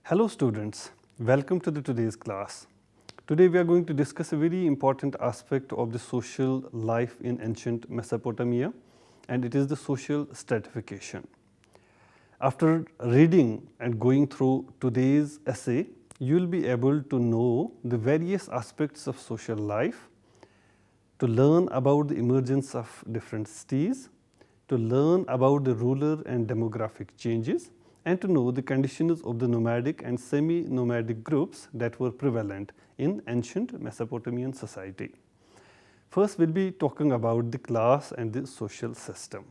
Hello students, welcome to today's class. Today we are going to discuss a very important aspect of the social life in ancient Mesopotamia, and it is the social stratification. After reading and going through today's essay, you will be able to know the various aspects of social life, to learn about the emergence of different cities, to learn about the rural and demographic changes, and to know the conditions of the nomadic and semi-nomadic groups that were prevalent in ancient Mesopotamian society. First, we will be talking about the class and the social system.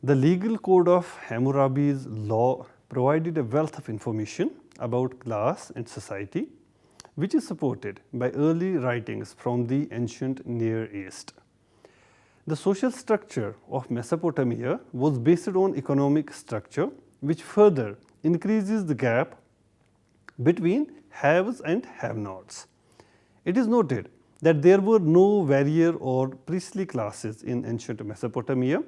The legal code of Hammurabi's law provided a wealth of information about class and society, which is supported by early writings from the ancient Near East. The social structure of Mesopotamia was based on economic structure, which further increases the gap between haves and have-nots. It is noted that there were no warrior or priestly classes in ancient Mesopotamia.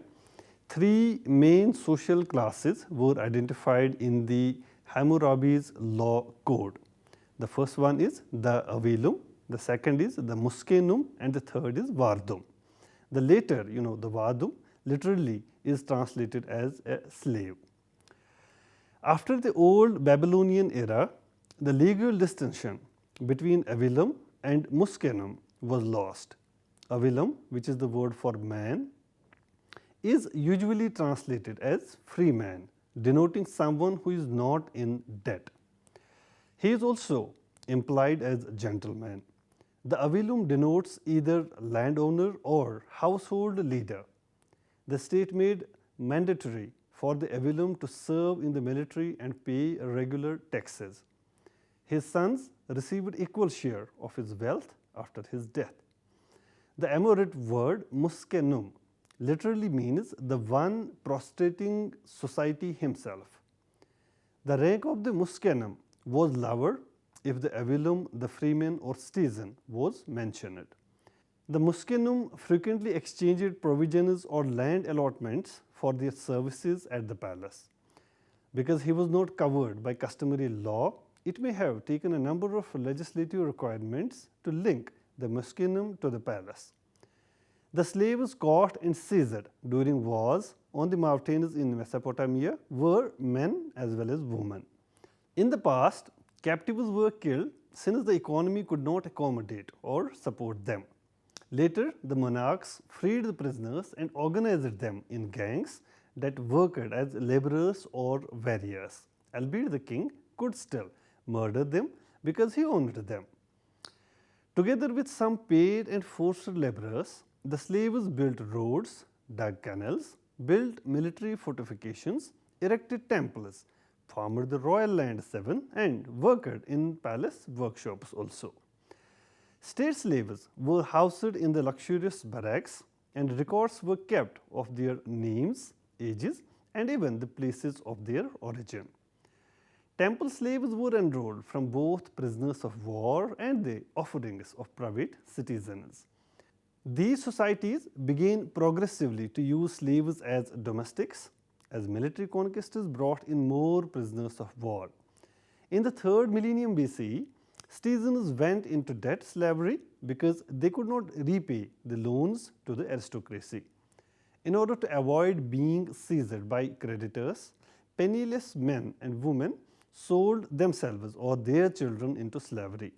Three main social classes were identified in the Hammurabi's law code. The first one is the Avilum, the second is the Muskenum, and the third is Vardum. The later, the Vardum, literally is translated as a slave. After the old Babylonian era, the legal distinction between Avilum and Muskenum was lost. Avilum, which is the word for man, is usually translated as free man, denoting someone who is not in debt. He is also implied as gentleman. The Avilum denotes either landowner or household leader. The state made mandatory for the Avilum to serve in the military and pay regular taxes. His sons received equal share of his wealth after his death. The Amorite word Muskenum literally means the one prostrating society himself. The rank of the Muskenum was lower if the Avilum, the freeman or citizen, was mentioned. The Muskenum frequently exchanged provisions or land allotments for their services at the palace. Because he was not covered by customary law, it may have taken a number of legislative requirements to link the Muskenum to the palace. The slaves caught and seized during wars on the mountains in Mesopotamia were men as well as women. In the past, captives were killed since the economy could not accommodate or support them. Later, the monarchs freed the prisoners and organized them in gangs that worked as laborers or warriors, albeit the king could still murder them because he owned them. Together with some paid and forced laborers, the slaves built roads, dug canals, built military fortifications, erected temples, farmed the royal land 7, and worked in palace workshops also. State slaves were housed in the luxurious barracks, and records were kept of their names, ages, and even the places of their origin. Temple slaves were enrolled from both prisoners of war and the offerings of private citizens. These societies began progressively to use slaves as domestics, as military conquests brought in more prisoners of war. In the 3rd millennium BCE, citizens went into debt slavery because they could not repay the loans to the aristocracy. In order to avoid being seized by creditors, penniless men and women sold themselves or their children into slavery.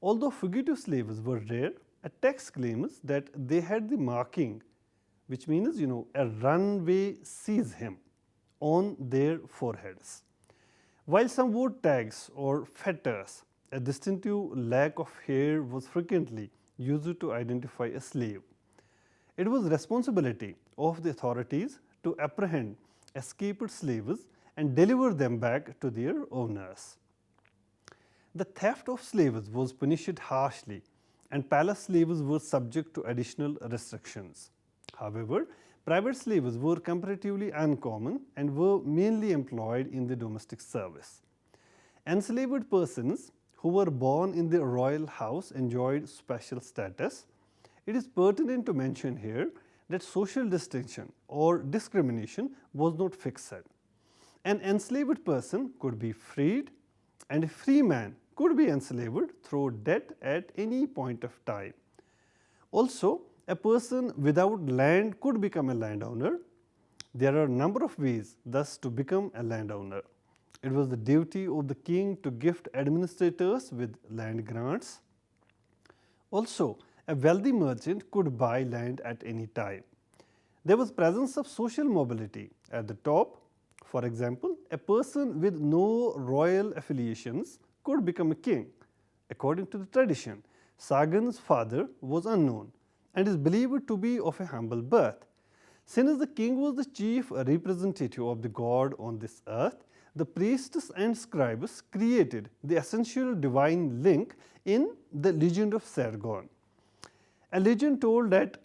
Although fugitive slaves were rare, a text claims that they had the marking, which means a runaway seize him, on their foreheads. While some wore tags or fetters, a distinctive lack of hair was frequently used to identify a slave. It was responsibility of the authorities to apprehend escaped slaves and deliver them back to their owners. The theft of slaves was punished harshly, and palace slaves were subject to additional restrictions. However, private slaves were comparatively uncommon and were mainly employed in the domestic service. Enslaved persons who were born in the royal house enjoyed special status. It is pertinent to mention here that social distinction or discrimination was not fixed. An enslaved person could be freed, and a free man could be enslaved through debt at any point of time. Also, a person without land could become a landowner. There are a number of ways thus to become a landowner. It was the duty of the king to gift administrators with land grants. Also, a wealthy merchant could buy land at any time. There was presence of social mobility at the top. For example, a person with no royal affiliations could become a king. According to the tradition, Sargon's father was unknown and is believed to be of a humble birth. Since the king was the chief representative of the god on this earth, the priests and scribes created the essential divine link in the legend of Sargon. A legend told that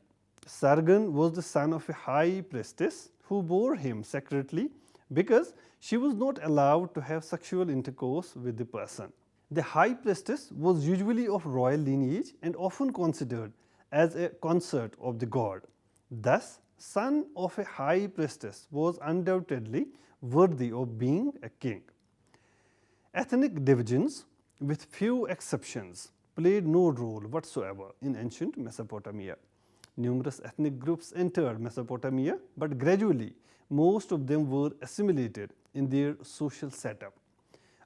Sargon was the son of a high priestess who bore him secretly because she was not allowed to have sexual intercourse with the person. The high priestess was usually of royal lineage and often considered as a consort of the god. Thus, son of a high priestess was undoubtedly worthy of being a king. Ethnic divisions, with few exceptions, played no role whatsoever in ancient Mesopotamia. Numerous ethnic groups entered Mesopotamia, but gradually most of them were assimilated in their social setup.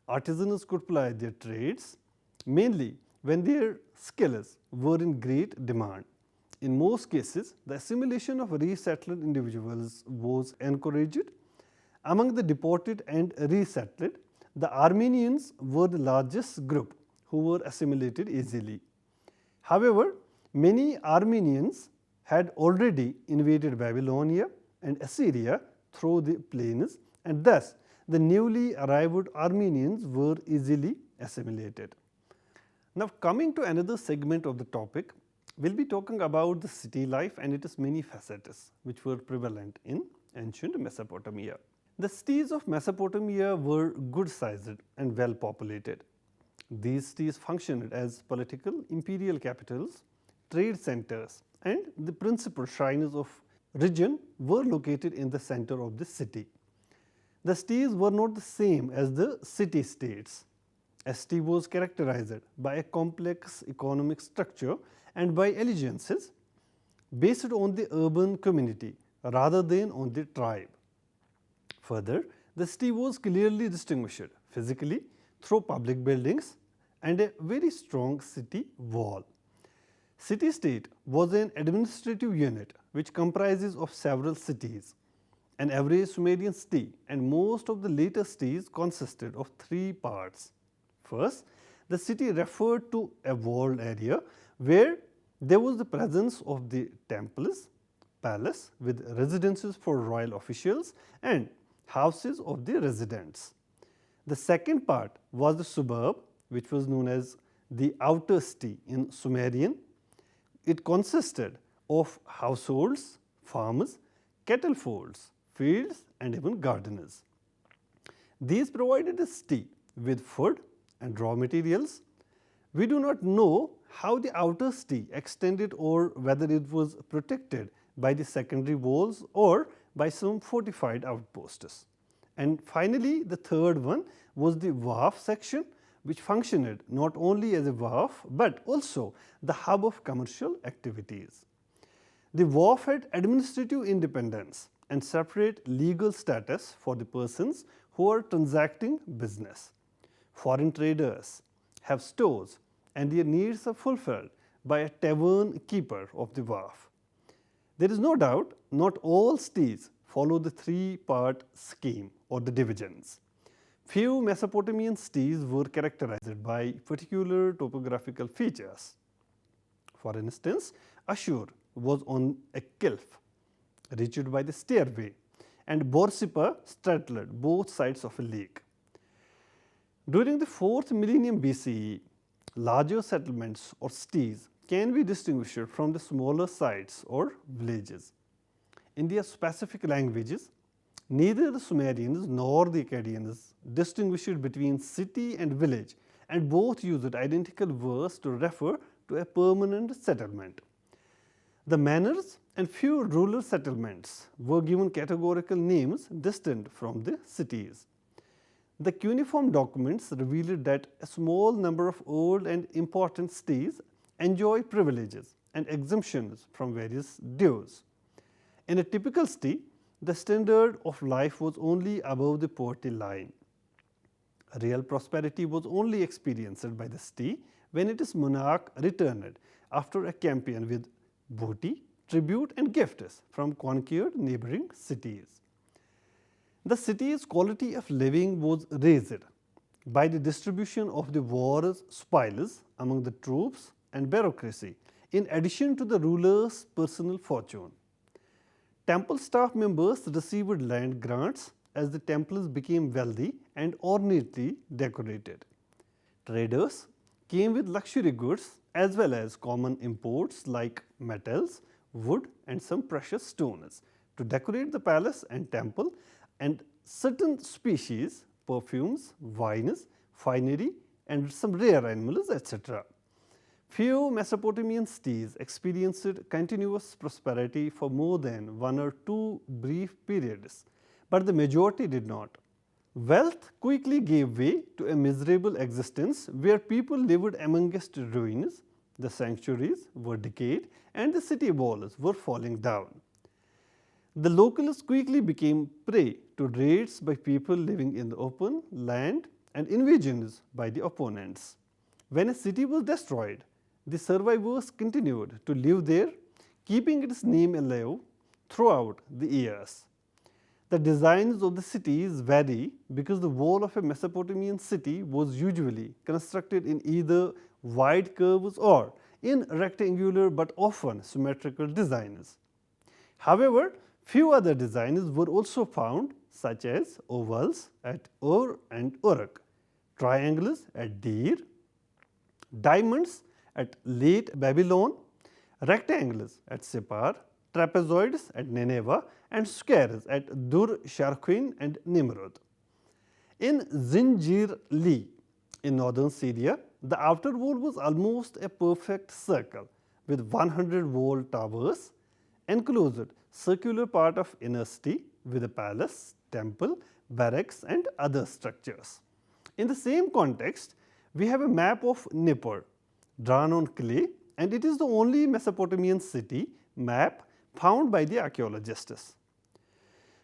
Artisans could ply their trades, mainly when their skills were in great demand. In most cases, the assimilation of resettled individuals was encouraged. Among the deported and resettled, the Armenians were the largest group who were assimilated easily. However, many Armenians had already invaded Babylonia and Assyria through the plains, and thus the newly arrived Armenians were easily assimilated. Now, coming to another segment of the topic, we will be talking about the city life and its many facets which were prevalent in ancient Mesopotamia. The cities of Mesopotamia were good sized and well populated. These cities functioned as political imperial capitals, trade centers, and the principal shrines of region were located in the center of the city. The cities were not the same as the city states. A city was characterized by a complex economic structure and by allegiances based on the urban community rather than on the tribe. Further, the city was clearly distinguished physically through public buildings and a very strong city wall. City-state was an administrative unit which comprises of several cities. An average Sumerian city and most of the later cities consisted of three parts. First, the city referred to a walled area where there was the presence of the temples, palace with residences for royal officials and houses of the residents. The second part was the suburb, which was known as the outer city in Sumerian. It consisted of households, farms, cattle folds, fields and even gardeners. These provided the city with food and raw materials. We do not know how the outer city extended or whether it was protected by the secondary walls or by some fortified outposts. And finally, the third one was the wharf section, which functioned not only as a wharf but also the hub of commercial activities. The wharf had administrative independence and separate legal status for the persons who are transacting business. Foreign traders have stores and their needs are fulfilled by a tavern keeper of the wharf. There is no doubt not all cities follow the three-part scheme or the divisions. Few Mesopotamian cities were characterized by particular topographical features. For instance, Ashur was on a cliff reached by the stairway, and Borsippa straddled both sides of a lake. During the 4th millennium BCE, larger settlements or cities can be distinguished from the smaller sites or villages. In their specific languages, neither the Sumerians nor the Akkadians distinguished between city and village, and both used identical words to refer to a permanent settlement. The manners and few rural settlements were given categorical names distant from the cities. The cuneiform documents revealed that a small number of old and important cities enjoy privileges and exemptions from various dues. In a typical city, the standard of life was only above the poverty line. Real prosperity was only experienced by the city when its monarch returned after a campaign with booty, tribute and gifts from conquered neighboring cities. The city's quality of living was raised by the distribution of the war's spoils among the troops and bureaucracy, in addition to the ruler's personal fortune. Temple staff members received land grants as the temples became wealthy and ornately decorated. Traders came with luxury goods as well as common imports like metals, wood and some precious stones to decorate the palace and temple, and certain species, perfumes, wines, finery and some rare animals, etc. Few Mesopotamian cities experienced continuous prosperity for more than 1 or 2 brief periods, but the majority did not. Wealth quickly gave way to a miserable existence where people lived amongst ruins, the sanctuaries were decayed and the city walls were falling down. The locals quickly became prey to raids by people living in the open land and invasions by the opponents. When a city was destroyed, the survivors continued to live there, keeping its name alive throughout the years. The designs of the cities vary because the wall of a Mesopotamian city was usually constructed in either wide curves or in rectangular but often symmetrical designs. However, few other designs were also found, such as ovals at Ur and Uruk, triangles at Dir, diamonds at late Babylon, rectangles at Sippar, trapezoids at Nineveh and squares at Dur Sharquin and Nimrud. In Zinjir-Li in northern Syria, the outer wall was almost a perfect circle with 100 wall towers, enclosed circular part of inner city with a palace, temple, barracks and other structures. In the same context, we have a map of Nippur drawn on clay, and it is the only Mesopotamian city map found by the archaeologists.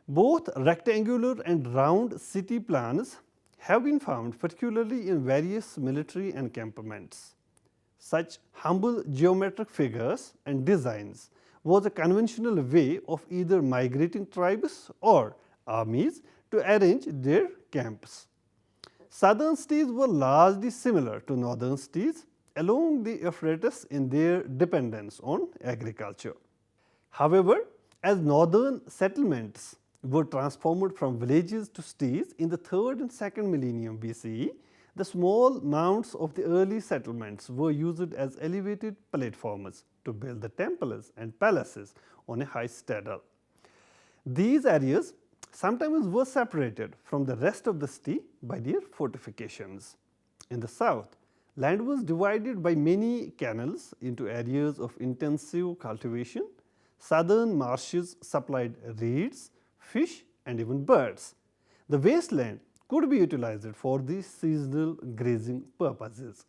Both rectangular and round city plans have been found particularly in various military encampments. Such humble geometric figures and designs was a conventional way of either migrating tribes or armies to arrange their camps. Southern cities were largely similar to northern cities along the Euphrates in their dependence on agriculture. However, as northern settlements were transformed from villages to cities in the 3rd and 2nd millennium BCE, the small mounds of the early settlements were used as elevated platforms to build the temples and palaces on a high citadel. These areas sometimes were separated from the rest of the city by their fortifications. In the south, land was divided by many canals into areas of intensive cultivation. Southern marshes supplied reeds, fish and even birds. The wasteland could be utilized for these seasonal grazing purposes.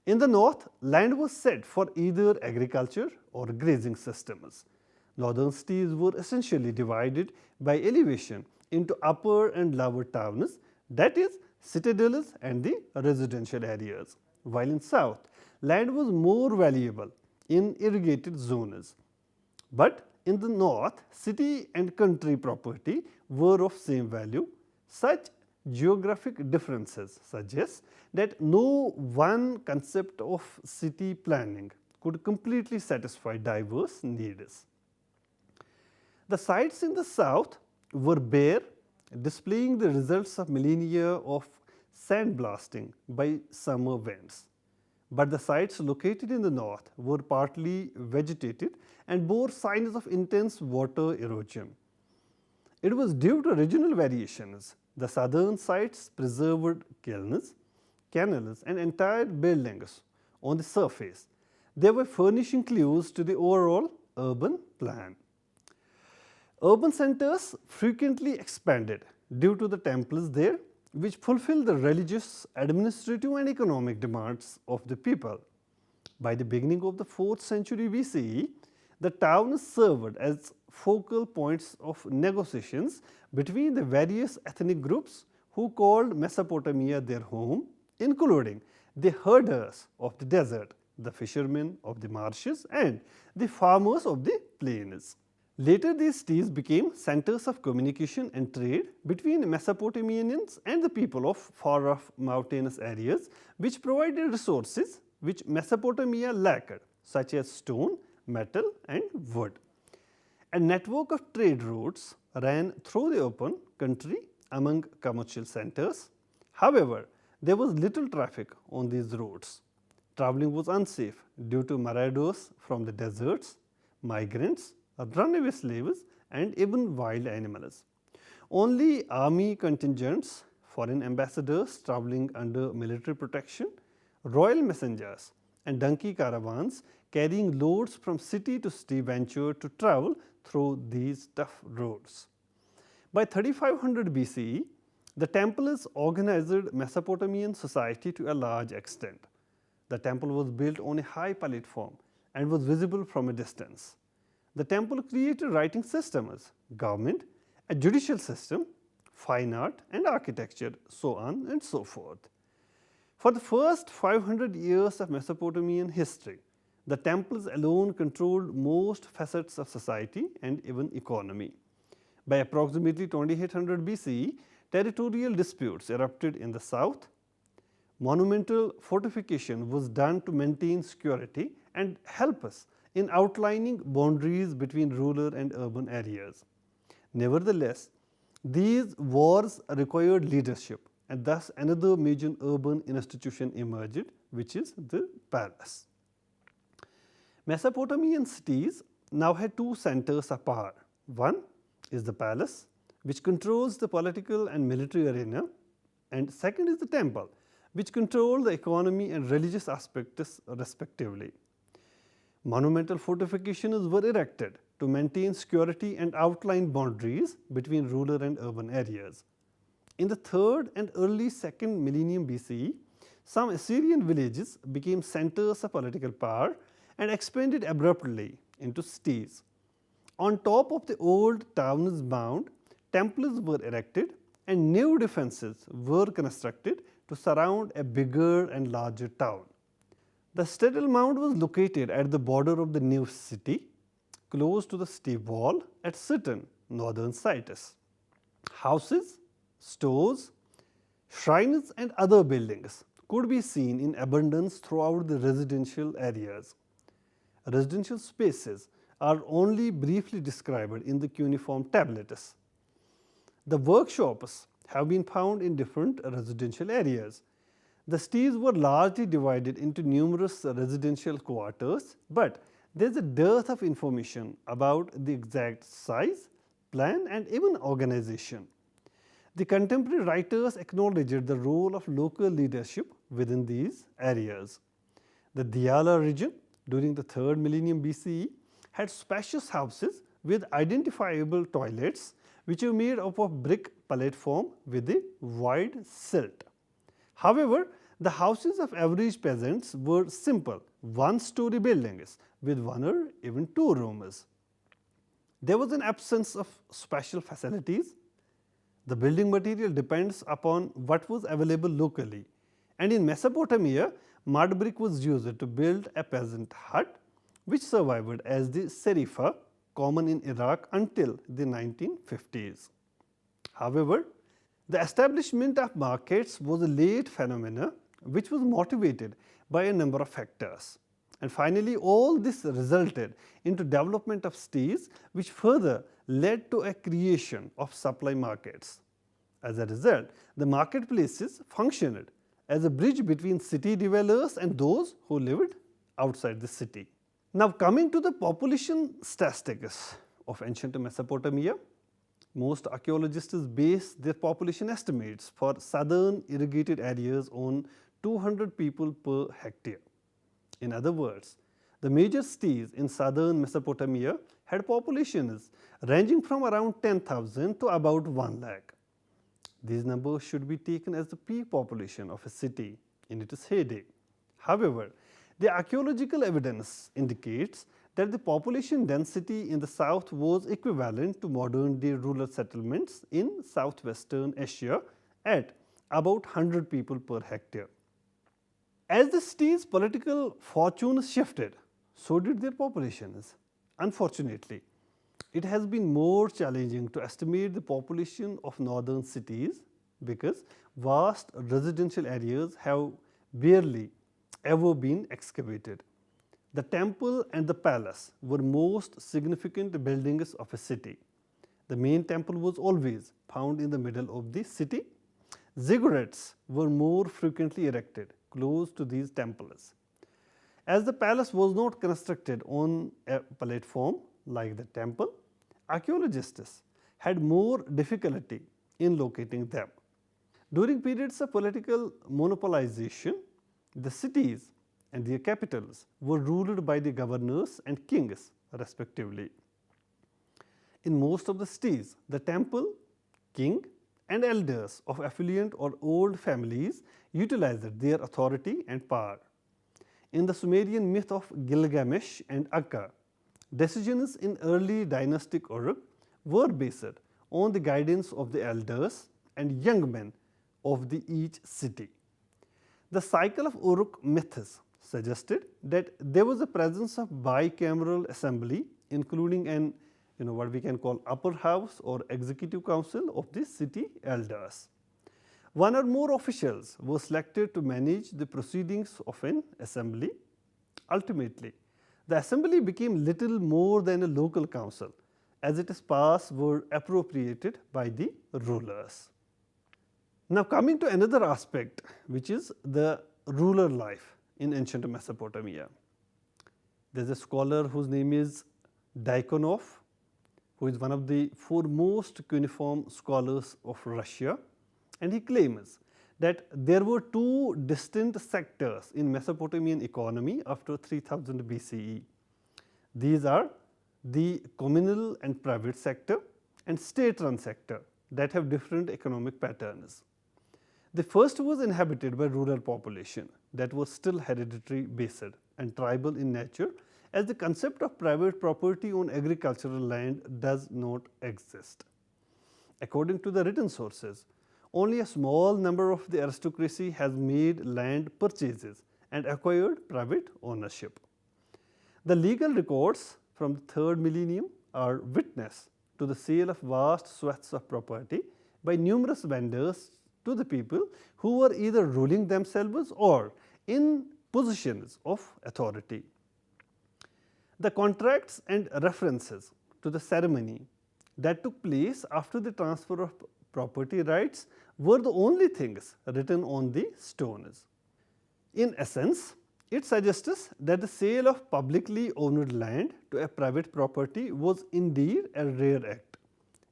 In the north, land was set for either agriculture or grazing systems. Northern cities were essentially divided by elevation into upper and lower towns, that is, citadels and the residential areas, while in south, land was more valuable in irrigated zones. But in the north, city and country property were of same value. Such geographic differences suggest that no one concept of city planning could completely satisfy diverse needs. The sites in the south were bare, displaying the results of millennia of sandblasting by summer winds. But the sites located in the north were partly vegetated and bore signs of intense water erosion. It was due to regional variations. The southern sites preserved kilns, canals and entire buildings on the surface. They were furnishing clues to the overall urban plan. Urban centers frequently expanded due to the temples there, which fulfilled the religious, administrative and economic demands of the people. By the beginning of the 4th century BCE, the town served as focal points of negotiations between the various ethnic groups who called Mesopotamia their home, including the herders of the desert, the fishermen of the marshes and the farmers of the plains. Later these cities became centers of communication and trade between Mesopotamians and the people of far-off mountainous areas, which provided resources which Mesopotamia lacked, such as stone, metal and wood. A network of trade routes ran through the open country among commercial centers. However, there was little traffic on these roads. Traveling was unsafe due to marauders from the deserts, migrants, runaway slaves and even wild animals. Only army contingents, foreign ambassadors traveling under military protection, royal messengers and donkey caravans carrying loads from city to city ventured to travel through these tough roads. By 3500 BCE, the Templars organized Mesopotamian society to a large extent. The temple was built on a high platform and was visible from a distance. The temple created writing systems, government, a judicial system, fine art and architecture, so on and so forth. For the first 500 years of Mesopotamian history, the temples alone controlled most facets of society and even economy. By approximately 2800 BCE, territorial disputes erupted in the south. Monumental fortification was done to maintain security and help us in outlining boundaries between rural and urban areas. Nevertheless, these wars required leadership and thus another major urban institution emerged, which is the palace. Mesopotamian cities now had two centers of power. One is the palace, which controls the political and military arena, and second is the temple, which controlled the economy and religious aspects respectively. Monumental fortifications were erected to maintain security and outline boundaries between rural and urban areas. In the 3rd and early 2nd millennium BCE, some Assyrian villages became centers of political power and expanded abruptly into cities. On top of the old town's mound, temples were erected and new defenses were constructed to surround a bigger and larger town. The citadel mound was located at the border of the new city, close to the city wall at certain northern sites. Houses, stores, shrines and other buildings could be seen in abundance throughout the residential areas. Residential spaces are only briefly described in the cuneiform tablets. The workshops have been found in different residential areas. The cities were largely divided into numerous residential quarters, but there is a dearth of information about the exact size, plan and even organization. The contemporary writers acknowledged the role of local leadership within these areas. The Diyala region during the 3rd millennium BCE had spacious houses with identifiable toilets which were made up of brick platform with a wide silt. However, the houses of average peasants were simple one-story buildings with one or even two rooms. There was an absence of special facilities. The building material depends upon what was available locally, and in Mesopotamia, mud brick was used to build a peasant hut which survived as the serifa, common in Iraq until the 1950s. However, the establishment of markets was a late phenomenon which was motivated by a number of factors. And finally, all this resulted into development of cities which further led to a creation of supply markets. As a result, the marketplaces functioned as a bridge between city dwellers and those who lived outside the city. Now coming to the population statistics of ancient Mesopotamia, most archaeologists base their population estimates for southern irrigated areas on 200 people per hectare. In other words, The major cities in southern Mesopotamia had populations ranging from around 10,000 to about 1 lakh. These numbers should be taken as the peak population of a city in its heyday. However, the archaeological evidence indicates that the population density in the south was equivalent to modern day rural settlements in southwestern Asia at about 100 people per hectare. As the city's political fortunes shifted, so did their populations. Unfortunately, it has been more challenging to estimate the population of northern cities because vast residential areas have barely ever been excavated. The temple and the palace were most significant buildings of a city. The main temple was always found in the middle of the city. Ziggurats were more frequently erected close to these temples. As the palace was not constructed on a platform like the temple, archaeologists had more difficulty in locating them. During periods of political monopolization, the cities and their capitals were ruled by the governors and kings respectively. In most of the cities, the temple, king and elders of affluent or old families utilized their authority and power. In the Sumerian myth of Gilgamesh and Akka, decisions in early dynastic Uruk were based on the guidance of the elders and young men of each city. The cycle of Uruk myths suggested that there was a presence of bicameral assembly including an what we can call upper house or executive council of the city elders. One or more officials were selected to manage the proceedings of an assembly. Ultimately, the assembly became little more than a local council as its powers were appropriated by the rulers. Now coming to another aspect, which is the rural life in ancient Mesopotamia. There is a scholar whose name is Diakonov, who is one of the foremost cuneiform scholars of Russia, and he claims that there were two distinct sectors in Mesopotamian economy after 3000 BCE. These are the communal and private sector and state-run sector that have different economic patterns. The first was inhabited by rural population that was still hereditary based and tribal in nature, as the concept of private property on agricultural land does not exist. According to the written sources, only a small number of the aristocracy has made land purchases and acquired private ownership. The legal records from the 3rd millennium are witness to the sale of vast swaths of property by numerous vendors to the people who were either ruling themselves or in positions of authority. The contracts and references to the ceremony that took place after the transfer of property rights were the only things written on the stones. In essence, it suggests that the sale of publicly owned land to a private property was indeed a rare act.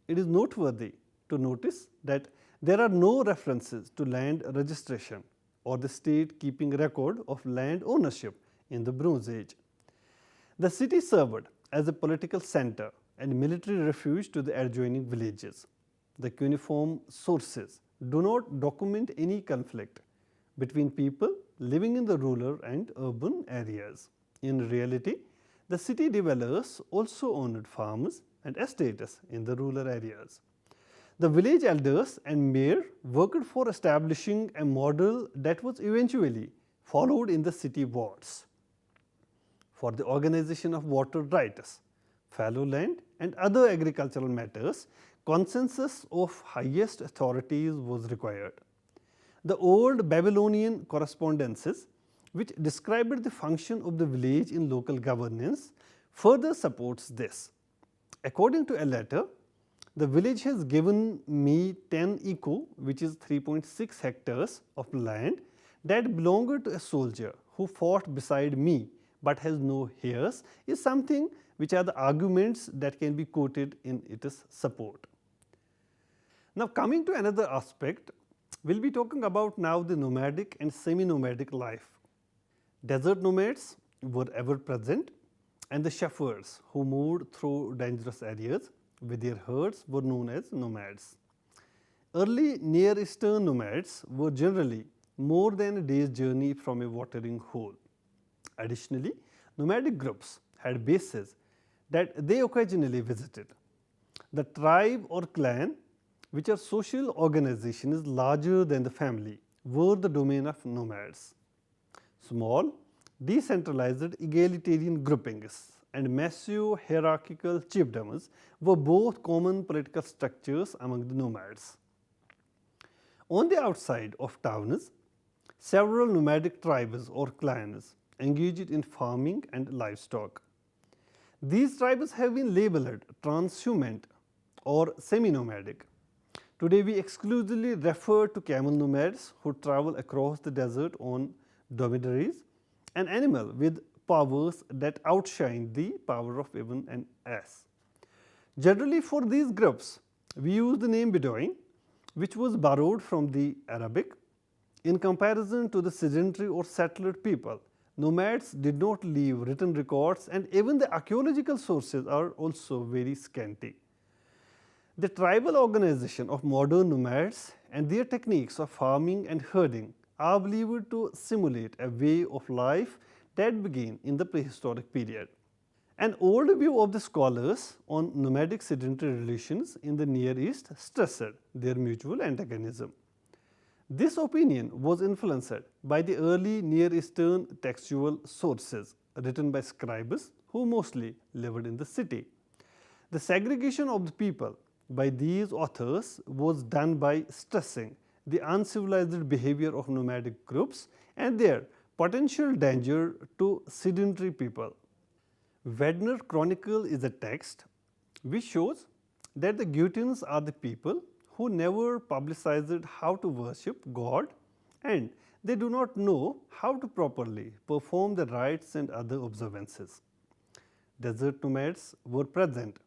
It is noteworthy to notice that there are no references to land registration or the state keeping record of land ownership in the Bronze Age. The city served as a political center and military refuge to the adjoining villages. The cuneiform sources do not document any conflict between people living in the rural and urban areas. In reality, the city dwellers also owned farms and estates in the rural areas. The village elders and mayor worked for establishing a model that was eventually followed in the city wards. For the organization of water rights, fallow land and other agricultural matters, consensus of highest authorities was required. The old Babylonian correspondences, which described the function of the village in local governance, further supports this. According to a letter, the village has given me 10 echo, which is 3.6 hectares of land that belonged to a soldier who fought beside me but has no heirs, is something which are the arguments that can be quoted in its support. Now coming to another aspect, we will be talking about now the nomadic and semi-nomadic life. Desert nomads were ever present, and the shepherds who moved through dangerous areas with their herds were known as nomads. Early Near Eastern nomads were generally more than a day's journey from a watering hole. Additionally, nomadic groups had bases that they occasionally visited. The tribe or clan, which are social organizations larger than the family, were the domain of nomads. Small, decentralized egalitarian groupings and massive hierarchical chiefdoms were both common political structures among the nomads. On the outside of towns, several nomadic tribes or clans engaged in farming and livestock. These tribes have been labeled transhumant or semi-nomadic. Today we exclusively refer to camel nomads who travel across the desert on dromedaries, an animal with powers that outshine the power of even an ass. Generally for these groups, we use the name Bedouin, which was borrowed from the Arabic. In comparison to the sedentary or settled people, nomads did not leave written records, and even the archaeological sources are also very scanty. The tribal organization of modern nomads and their techniques of farming and herding are believed to simulate a way of life that began in the prehistoric period. An old view of the scholars on nomadic sedentary relations in the Near East stressed their mutual antagonism. This opinion was influenced by the early Near Eastern textual sources written by scribes who mostly lived in the city. The segregation of the people by these authors was done by stressing the uncivilized behavior of nomadic groups and their potential danger to sedentary people. Wedner Chronicle is a text which shows that the Geutians are the people who never publicized how to worship God, and they do not know how to properly perform the rites and other observances. Desert nomads were present,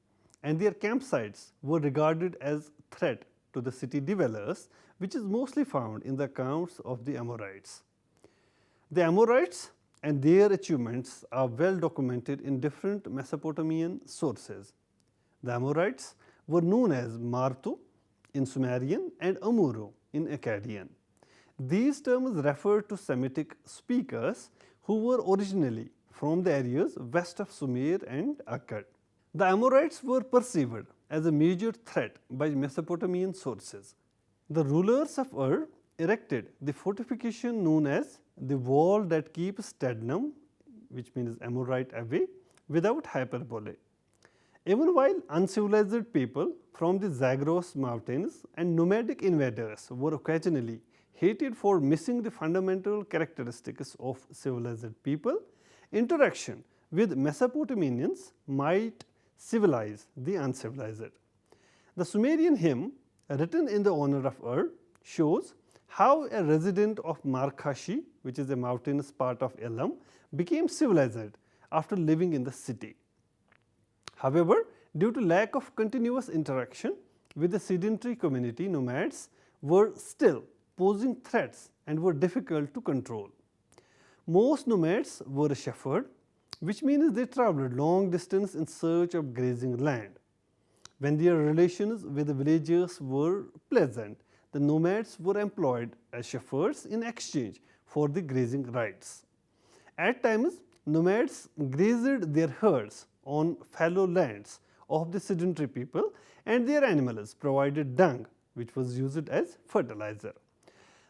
and their campsites were regarded as threat to the city dwellers, which is mostly found in the accounts of the Amorites. The Amorites and their achievements are well documented in different Mesopotamian sources. The Amorites were known as Martu in Sumerian and Amuru in Akkadian. These terms refer to Semitic speakers who were originally from the areas west of Sumer and Akkad. The Amorites were perceived as a major threat by Mesopotamian sources. The rulers of Ur erected the fortification known as the wall that keeps Stednum, which means Amorite, away without hyperbole. Even while uncivilized people from the Zagros mountains and nomadic invaders were occasionally hated for missing the fundamental characteristics of civilized people, interaction with Mesopotamians might civilize the uncivilized. The Sumerian hymn, written in the honor of Ur, shows how a resident of Markashi, which is a mountainous part of Elam, became civilized after living in the city. However, due to lack of continuous interaction with the sedentary community, nomads were still posing threats and were difficult to control. Most nomads were a shepherd, which means they traveled long distance in search of grazing land. When their relations with the villagers were pleasant, the nomads were employed as shepherds in exchange for the grazing rights. At times, nomads grazed their herds on fallow lands of the sedentary people, and their animals provided dung, which was used as fertilizer.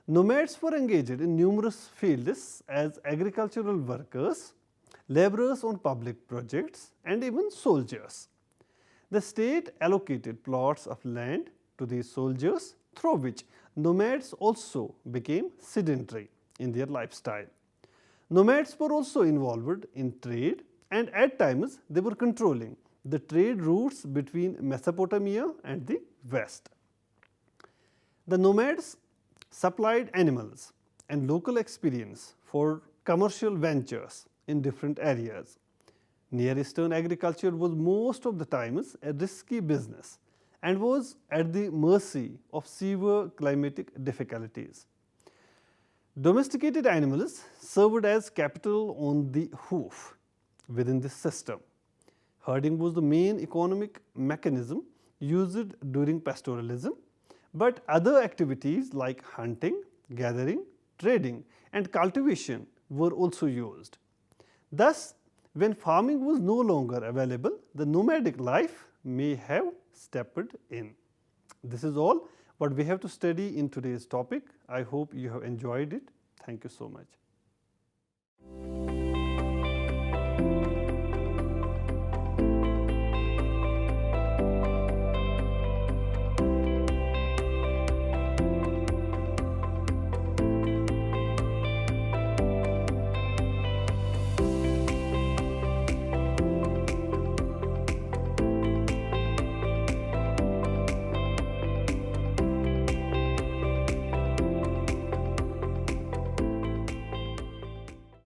Nomads were engaged in numerous fields as agricultural workers, laborers on public projects, and even soldiers. The state allocated plots of land to these soldiers, through which nomads also became sedentary in their lifestyle. Nomads were also involved in trade, and at times they were controlling the trade routes between Mesopotamia and the West. The nomads supplied animals and local experience for commercial ventures in different areas. Near Eastern agriculture was most of the times a risky business and was at the mercy of severe climatic difficulties. Domesticated animals served as capital on the hoof within this system. Herding was the main economic mechanism used during pastoralism, but other activities like hunting, gathering, trading and cultivation were also used. Thus, when farming was no longer available, the nomadic life may have stepped in. This is all what we have to study in today's topic. I hope you have enjoyed it. Thank you so much.